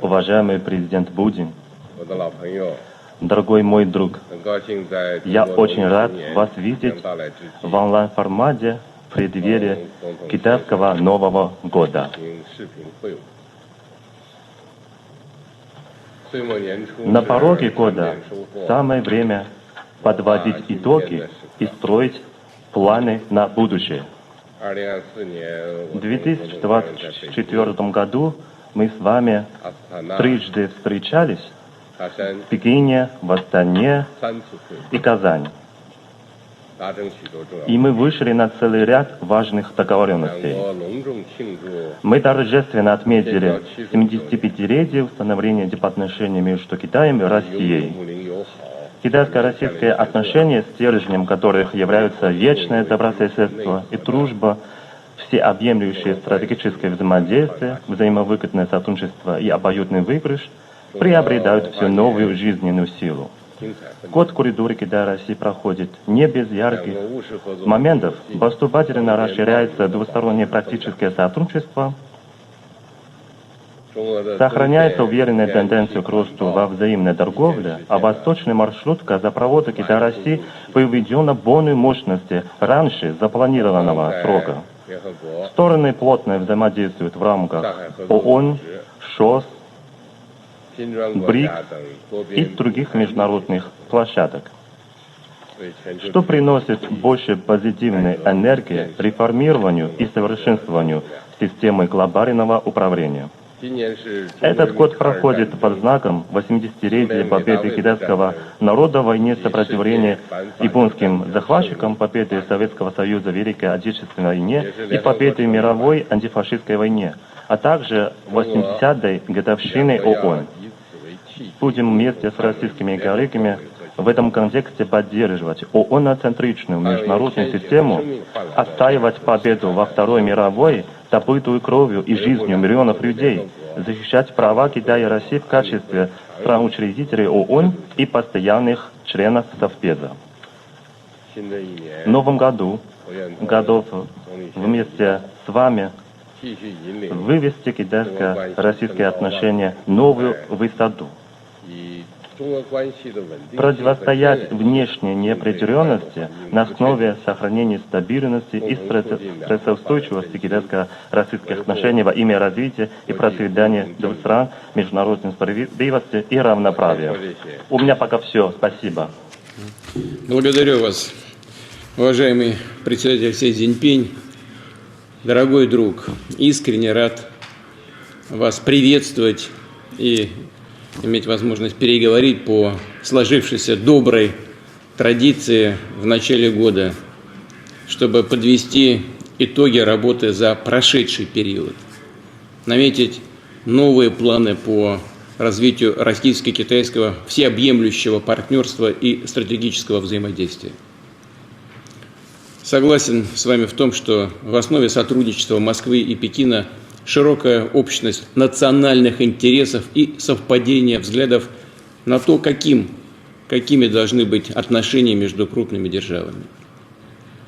Уважаемый президент Путин, дорогой мой друг, я очень рад вас видеть в онлайн-формате в преддверии китайского Нового года. На пороге года самое время подводить итоги и строить планы на будущее. В 2024 году мы с вами трижды встречались в Пекине, в Астане и Казани. И мы вышли на целый ряд важных договоренностей. Мы торжественно отметили 75-летие установления дипотношений между Китаем и Россией. Китайско-российские отношения, стержнем которых являются вечное добрососедство и дружба, всеобъемлющее стратегическое взаимодействие, взаимовыгодное сотрудничество и обоюдный выигрыш, приобретают всю новую жизненную силу. Год в коридоре Китая-России проходит не без ярких моментов. Поступательно расширяется двустороннее практическое сотрудничество, сохраняется уверенная тенденция к росту во взаимной торговле, а восточный маршрут газопровода Китай-России выведен на полной мощности раньше запланированного срока. Стороны плотно взаимодействуют в рамках ООН, ШОС, БРИКС и других международных площадок, что приносит больше позитивной энергии реформированию и совершенствованию системы глобального управления. Этот год проходит под знаком 80-летия победы китайского народа в войне сопротивления японским захватчикам, победы Советского Союза в Великой Отечественной войне и победы в мировой антифашистской войне, а также 80-й годовщины ООН. Будем вместе с российскими коллегами в этом контексте поддерживать ООН-центричную международную систему, отстаивать победу во Второй мировой, добытую кровью и жизнью миллионов людей, защищать права Китая и России в качестве стран-учредителей ООН и постоянных членов Совбеза. В новом году готов вместе с вами вывести китайско-российские отношения в новую высоту, противостоять внешней неопределенности на основе сохранения стабильности и стрессоустойчивости китайско-российских отношений во имя развития и процветания двух стран, международной справедливости и равноправия. У меня пока все. Спасибо. Благодарю вас, уважаемый председатель Си Цзиньпинь. Дорогой друг, искренне рад вас приветствовать и иметь возможность переговорить по сложившейся доброй традиции в начале года, чтобы подвести итоги работы за прошедший период, наметить новые планы по развитию российско-китайского всеобъемлющего партнерства и стратегического взаимодействия. Согласен с вами в том, что в основе сотрудничества Москвы и Пекина широкая общность национальных интересов и совпадение взглядов на то, какими должны быть отношения между крупными державами.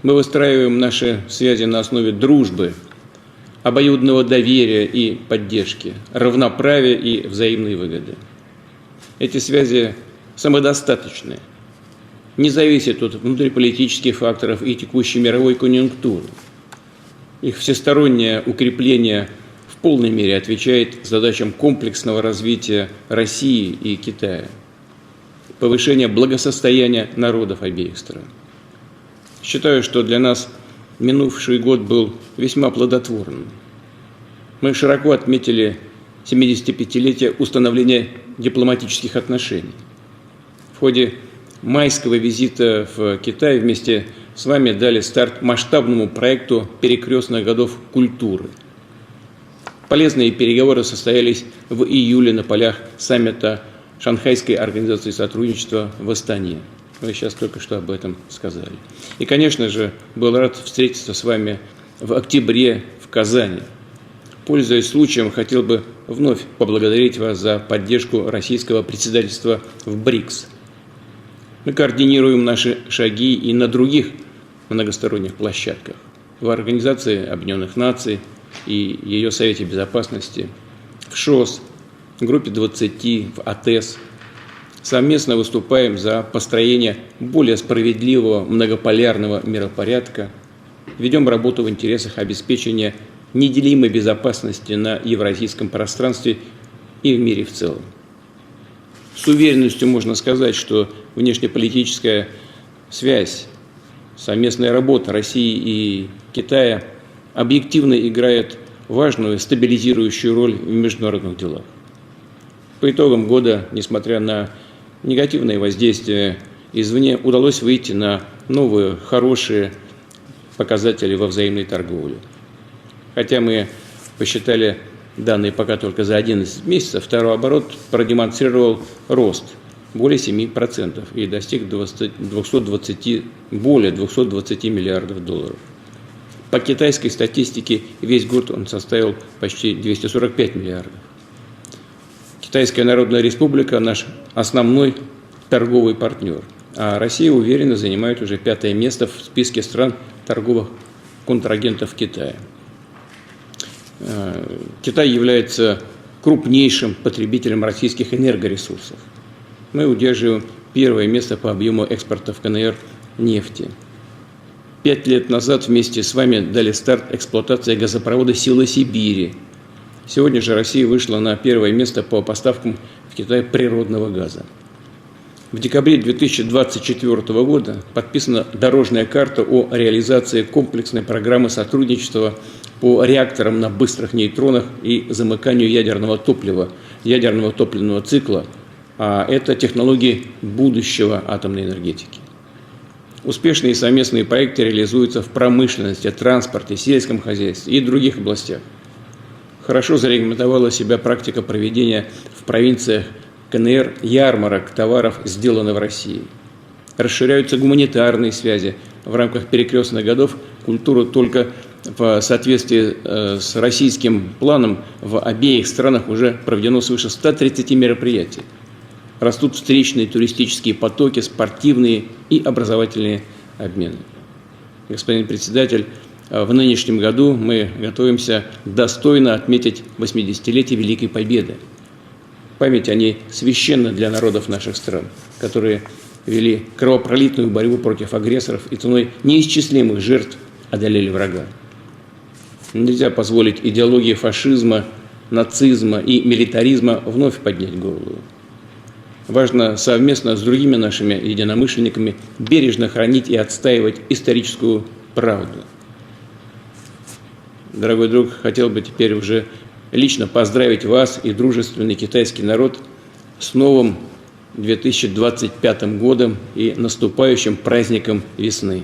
Мы выстраиваем наши связи на основе дружбы, обоюдного доверия и поддержки, равноправия и взаимной выгоды. Эти связи самодостаточны, не зависят от внутриполитических факторов и текущей мировой конъюнктуры. Их всестороннее укрепление в полной мере отвечает задачам комплексного развития России и Китая, повышения благосостояния народов обеих стран. Считаю, что для нас минувший год был весьма плодотворным. Мы широко отметили 75-летие установления дипломатических отношений. В ходе майского визита в Китай вместе с вами дали старт масштабному проекту перекрестных годов культуры. Полезные переговоры состоялись в июле на полях саммита Шанхайской организации сотрудничества в Астане. Вы сейчас только что об этом сказали. И, конечно же, был рад встретиться с вами в октябре в Казани. Пользуясь случаем, хотел бы вновь поблагодарить вас за поддержку российского председательства в БРИКС. Мы координируем наши шаги и на других многосторонних площадках. В Организации Объединенных Наций, и ее Совете Безопасности, в ШОС, в группе 20, в АТЭС. Совместно выступаем за построение более справедливого многополярного миропорядка, ведем работу в интересах обеспечения неделимой безопасности на евразийском пространстве и в мире в целом. С уверенностью можно сказать, что внешнеполитическая связь, совместная работа России и Китая объективно играет важную стабилизирующую роль в международных делах. По итогам года, несмотря на негативное воздействие извне, удалось выйти на новые, хорошие показатели во взаимной торговле. Хотя мы посчитали данные пока только за 11 месяцев, второй оборот продемонстрировал рост более 7% и достиг более 220 миллиардов долларов. По китайской статистике весь год он составил почти 245 миллиардов. Китайская Народная Республика – наш основной торговый партнер, а Россия уверенно занимает уже 5-е место в списке стран торговых контрагентов Китая. Китай является крупнейшим потребителем российских энергоресурсов. Мы удерживаем 1-е место по объему экспорта в КНР нефти. 5 лет назад вместе с вами дали старт эксплуатации газопровода «Сила Сибири». Сегодня же Россия вышла на 1-е место по поставкам в Китай природного газа. В декабре 2024 года подписана дорожная карта о реализации комплексной программы сотрудничества по реакторам на быстрых нейтронах и замыканию ядерного топлива, ядерного топливного цикла, а это технологии будущего атомной энергетики. Успешные совместные проекты реализуются в промышленности, транспорте, сельском хозяйстве и других областях. Хорошо зарегламентовала себя практика проведения в провинциях КНР ярмарок товаров, сделанных в России. Расширяются гуманитарные связи. В рамках перекрестных годов культуру только в соответствии с российским планом в обеих странах уже проведено свыше 130 мероприятий. Растут встречные туристические потоки, спортивные и образовательные обмены. Господин председатель, в нынешнем году мы готовимся достойно отметить 80-летие Великой Победы. Память о ней священна для народов наших стран, которые вели кровопролитную борьбу против агрессоров и ценой неисчислимых жертв одолели врага. Нельзя позволить идеологии фашизма, нацизма и милитаризма вновь поднять голову. Важно совместно с другими нашими единомышленниками бережно хранить и отстаивать историческую правду. Дорогой друг, хотел бы теперь уже лично поздравить вас и дружественный китайский народ с новым 2025 годом и наступающим праздником весны.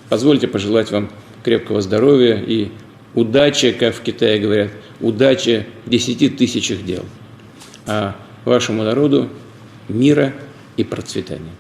Позвольте пожелать вам крепкого здоровья и удачи, как в Китае говорят, удачи в 10 тысячах дел. А вашему народу мира и процветания.